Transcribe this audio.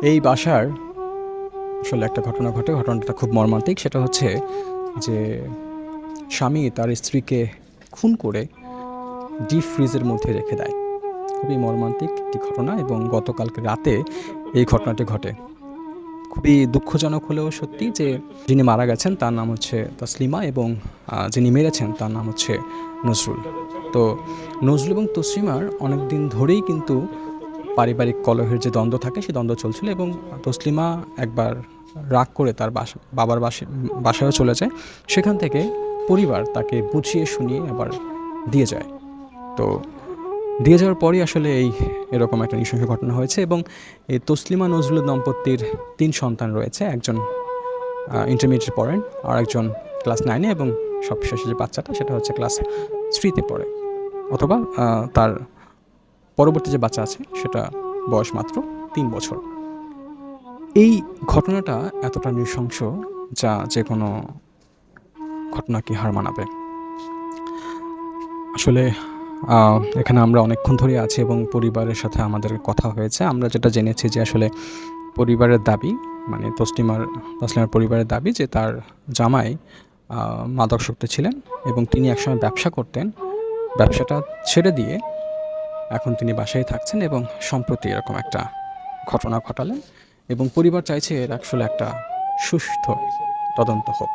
এই বাসার আসলে একটা ঘটনা ঘটে। ঘটনাটা খুব মর্মান্তিক। সেটা হচ্ছে যে স্বামী তার স্ত্রীকে খুন করে ডিপ ফ্রিজের মধ্যে রেখে দেয়। খুবই মর্মান্তিক একটি ঘটনা এবং গতকালকে রাতে এই ঘটনাটি ঘটে। খুবই দুঃখজনক হলেও সত্যি যে যিনি মারা গেছেন তার নাম হচ্ছে তসলিমা এবং যিনি মেরেছেন তার নাম হচ্ছে নজরুল। তো নজরুল এবং তসলিমার অনেক দিন ধরেই কিন্তু পারিবারিক কলহের যে দ্বন্দ্ব থাকে সেই দ্বন্দ্ব চলছিল এবং তসলিমা একবার রাগ করে তার বাবার বাসায়ও চলে যায়। সেখান থেকে পরিবার তাকে বুঝিয়ে শুনিয়ে আবার দিয়ে যায়। তো দিয়ে যাওয়ার পরই আসলে এরকম একটা নৃশংস ঘটনা হয়েছে এবং এই তসলিমা নজরুল দম্পতির ৩ সন্তান রয়েছে। একজন ইন্টারমিডিয়েট পড়েন, আর একজন ক্লাস 9-এ এবং সবশেষে যে বাচ্চাটা সেটা হচ্ছে ক্লাস 3-তে পড়ে, অথবা তার পরবর্তী যে বাচ্চা আছে সেটা বয়স মাত্র ৩ বছর। এই ঘটনাটা এতটা নৃশংস যা যেকোনো ঘটনাকে হার মানাবে। আসলে এখানে আমরা অনেকক্ষণ ধরে আছি এবং পরিবারের সাথে আমাদের কথা হয়েছে। আমরা যেটা জেনেছি যে আসলে পরিবারের দাবি, মানে তসলিমার পরিবারের দাবি যে তার জামাই মাদকাসক্ত ছিলেন এবং তিনি একসময় ব্যবসা করতেন। ব্যবসাটা ছেড়ে দিয়ে এখন তিনি বাসায় থাকছেন এবং সম্প্রতি এরকম একটা ঘটনা ঘটালেন এবং পরিবার চাইছে এর আসলে একটা সুষ্ঠু তদন্ত হোক।